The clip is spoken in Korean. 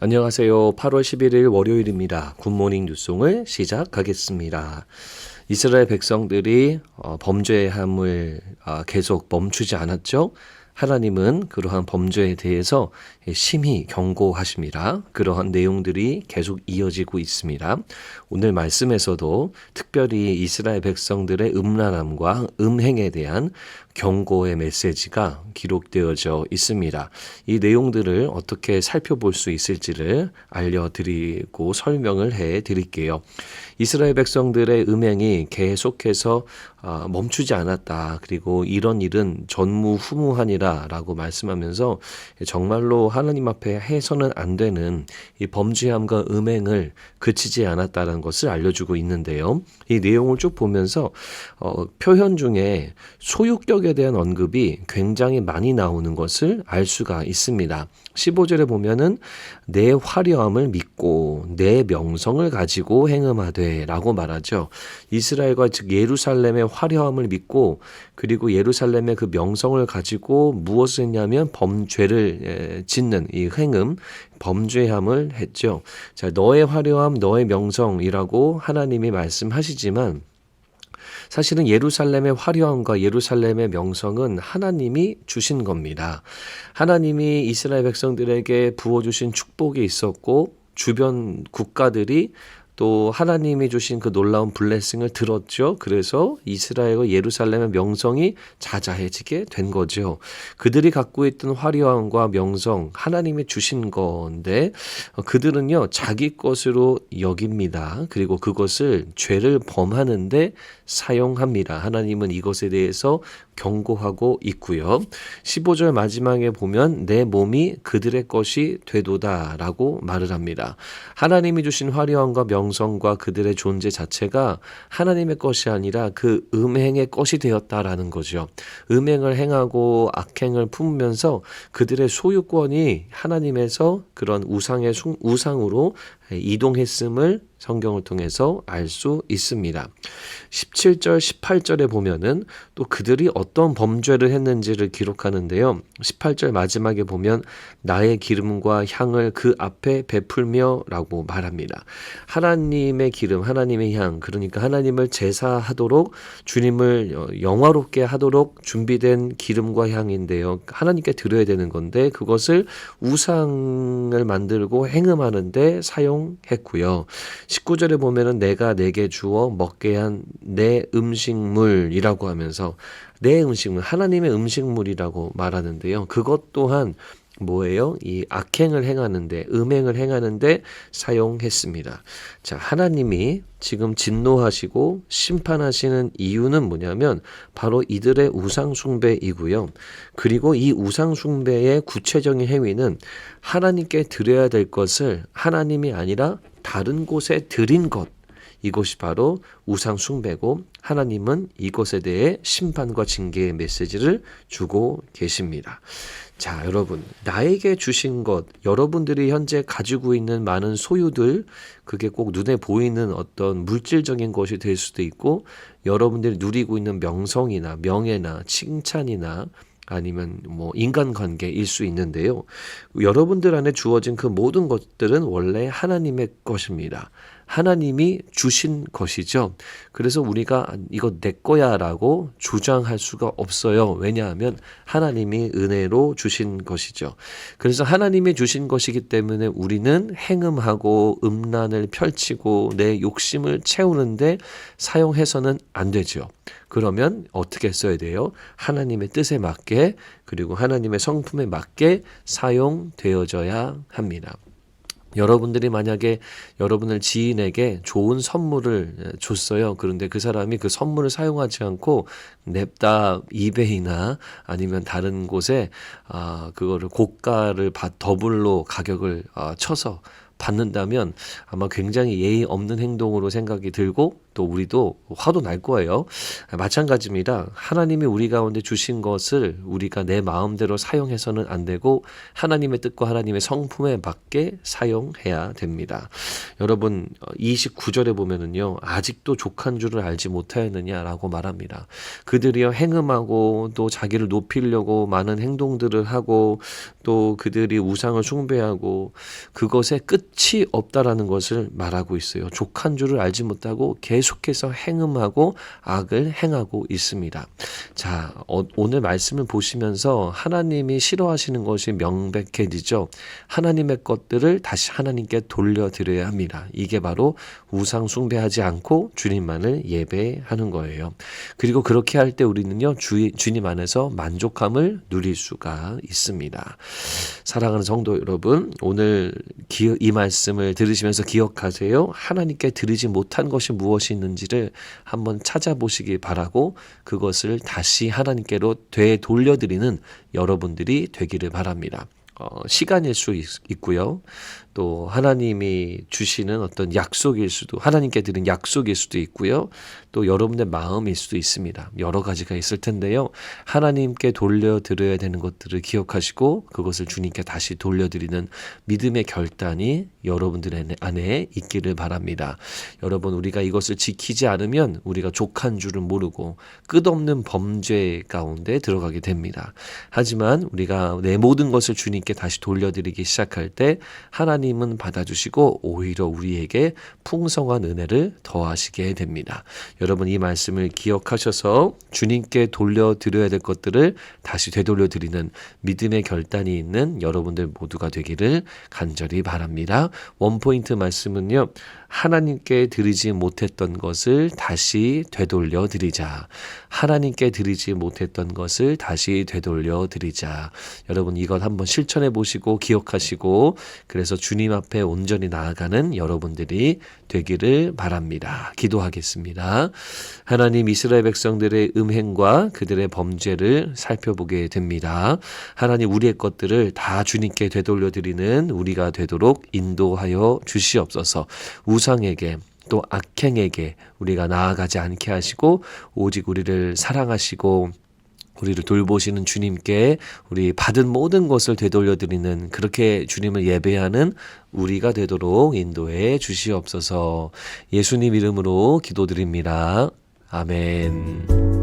안녕하세요. 8월 11일 월요일입니다. 굿모닝 뉴송을 시작하겠습니다. 이스라엘 백성들이 범죄함을 계속 멈추지 않았죠. 하나님은 그러한 범죄에 대해서 심히 경고하십니다. 그러한 내용들이 계속 이어지고 있습니다. 오늘 말씀에서도 특별히 이스라엘 백성들의 음란함과 음행에 대한 경고의 메시지가 기록되어져 있습니다. 이 내용들을 어떻게 살펴볼 수 있을지를 알려드리고 설명을 해드릴게요. 이스라엘 백성들의 음행이 계속해서 멈추지 않았다. 그리고 이런 일은 전무후무하니라 라고 말씀하면서 정말로 하나님 앞에 해서는 안 되는 이 범죄함과 음행을 그치지 않았다는 것을 알려주고 있는데요. 이 내용을 쭉 보면서 표현 중에 소유격에 대한 언급이 굉장히 많이 나오는 것을 알 수가 있습니다. 15절에 보면은 내 화려함을 믿고 내 명성을 가지고 행음하되 라고 말하죠. 이스라엘과 즉 예루살렘의 화려함을 믿고 그리고 예루살렘의 그 명성을 가지고 무엇을 했냐면 범죄를 짓는 이 행음, 범죄함을 했죠. 자, 너의 화려함, 너의 명성이라고 하나님이 말씀하시지만 사실은 예루살렘의 화려함과 예루살렘의 명성은 하나님이 주신 겁니다. 하나님이 이스라엘 백성들에게 부어주신 축복이 있었고 주변 국가들이 또 하나님이 주신 그 놀라운 블레싱을 들었죠. 그래서 이스라엘과 예루살렘의 명성이 자자해지게 된 거죠. 그들이 갖고 있던 화려함과 명성 하나님이 주신 건데 그들은요 자기 것으로 여깁니다. 그리고 그것을 죄를 범하는데 사용합니다. 하나님은 이것에 대해서 경고하고 있고요. 15절 마지막에 보면 내 몸이 그들의 것이 되도다 라고 말을 합니다. 하나님이 주신 화려함과 명성과 그들의 존재 자체가 하나님의 것이 아니라 그 음행의 것이 되었다라는 거죠. 음행을 행하고 악행을 품으면서 그들의 소유권이 하나님에서 그런 우상으로 이동했음을 성경을 통해서 알 수 있습니다. 17절, 18절에 보면은 또 그들이 어떤 범죄를 했는지를 기록하는데요. 18절 마지막에 보면 나의 기름과 향을 그 앞에 베풀며 라고 말합니다. 하나님의 기름, 하나님의 향, 그러니까 하나님을 제사하도록 주님을 영화롭게 하도록 준비된 기름과 향인데요. 하나님께 드려야 되는 건데 그것을 우상을 만들고 행음하는데 사용했고요. 19절에 보면은 내가 내게 주어 먹게 한 내 음식물이라고 하면서 내 음식물, 하나님의 음식물이라고 말하는데요. 그것 또한 뭐예요? 이 악행을 행하는데, 음행을 행하는데 사용했습니다. 자, 하나님이 지금 진노하시고 심판하시는 이유는 뭐냐면 바로 이들의 우상숭배이고요. 그리고 이 우상숭배의 구체적인 행위는 하나님께 드려야 될 것을 하나님이 아니라 다른 곳에 드린 것. 이것이 바로 우상 숭배고 하나님은 이것에 대해 심판과 징계의 메시지를 주고 계십니다. 자, 여러분, 나에게 주신 것, 여러분들이 현재 가지고 있는 많은 소유들, 그게 꼭 눈에 보이는 어떤 물질적인 것이 될 수도 있고 여러분들이 누리고 있는 명성이나 명예나 칭찬이나 아니면 인간관계일 수 있는데요. 여러분들 안에 주어진 그 모든 것들은 원래 하나님의 것입니다. 하나님이 주신 것이죠. 그래서 우리가 이거 내 거야 라고 주장할 수가 없어요. 왜냐하면 하나님이 은혜로 주신 것이죠. 그래서 하나님이 주신 것이기 때문에 우리는 행음하고 음란을 펼치고 내 욕심을 채우는데 사용해서는 안 되죠. 그러면 어떻게 써야 돼요? 하나님의 뜻에 맞게 그리고 하나님의 성품에 맞게 사용되어져야 합니다. 여러분들이 만약에 여러분의 지인에게 좋은 선물을 줬어요. 그런데 그 사람이 그 선물을 사용하지 않고 냅다 이베이나 아니면 다른 곳에 그거를 고가를 더블로 가격을 쳐서 받는다면 아마 굉장히 예의 없는 행동으로 생각이 들고 또 우리도 화도 날 거예요. 마찬가지입니다. 하나님이 우리 가운데 주신 것을 우리가 내 마음대로 사용해서는 안 되고 하나님의 뜻과 하나님의 성품에 맞게 사용해야 됩니다. 여러분 29절에 보면은요, 아직도 족한 줄을 알지 못하였느냐라고 말합니다. 그들이요 행음하고 또 자기를 높이려고 많은 행동들을 하고 또 그들이 우상을 숭배하고 그것에 끝이 없다라는 것을 말하고 있어요. 족한 줄을 알지 못하고 계속해서 행음하고 악을 행하고 있습니다. 자, 오늘 말씀을 보시면서 하나님이 싫어하시는 것이 명백해지죠. 하나님의 것들을 다시 하나님께 돌려드려야 합니다. 이게 바로 우상 숭배하지 않고 주님만을 예배하는 거예요. 그리고 그렇게 할 때 우리는요, 주님 안에서 만족함을 누릴 수가 있습니다. 사랑하는 성도 여러분, 오늘 이 말씀을 들으시면서 기억하세요. 하나님께 드리지 못한 것이 무엇이 있는지를 한번 찾아보시기 바라고 그것을 다시 하나님께로 되돌려드리는 여러분들이 되기를 바랍니다. 시간일 수 있고요. 또 하나님이 주시는 어떤 약속일 수도, 하나님께 드린 약속일 수도 있고요. 또 여러분의 마음일 수도 있습니다. 여러 가지가 있을 텐데요. 하나님께 돌려드려야 되는 것들을 기억하시고 그것을 주님께 다시 돌려드리는 믿음의 결단이 여러분들 안에 있기를 바랍니다. 여러분, 우리가 이것을 지키지 않으면 우리가 족한 줄을 모르고 끝없는 범죄 가운데 들어가게 됩니다. 하지만 우리가 내 모든 것을 주님께 다시 돌려드리기 시작할 때 하나님은 받아주시고 오히려 우리에게 풍성한 은혜를 더하시게 됩니다. 여러분, 이 말씀을 기억하셔서 주님께 돌려드려야 될 것들을 다시 되돌려드리는 믿음의 결단이 있는 여러분들 모두가 되기를 간절히 바랍니다. 원포인트 말씀은요, 하나님께 드리지 못했던 것을 다시 되돌려 드리자. 하나님께 드리지 못했던 것을 다시 되돌려 드리자. 여러분, 이것 한번 실천해 보시고 기억하시고 그래서 주님 앞에 온전히 나아가는 여러분들이 되기를 바랍니다. 기도하겠습니다. 하나님, 이스라엘 백성들의 음행과 그들의 범죄를 살펴보게 됩니다. 하나님, 우리의 것들을 다 주님께 되돌려 드리는 우리가 되도록 인도하여 주시옵소서. 우상에게 또 악행에게 우리가 나아가지 않게 하시고 오직 우리를 사랑하시고 우리를 돌보시는 주님께 우리 받은 모든 것을 되돌려드리는, 그렇게 주님을 예배하는 우리가 되도록 인도해 주시옵소서. 예수님 이름으로 기도드립니다. 아멘.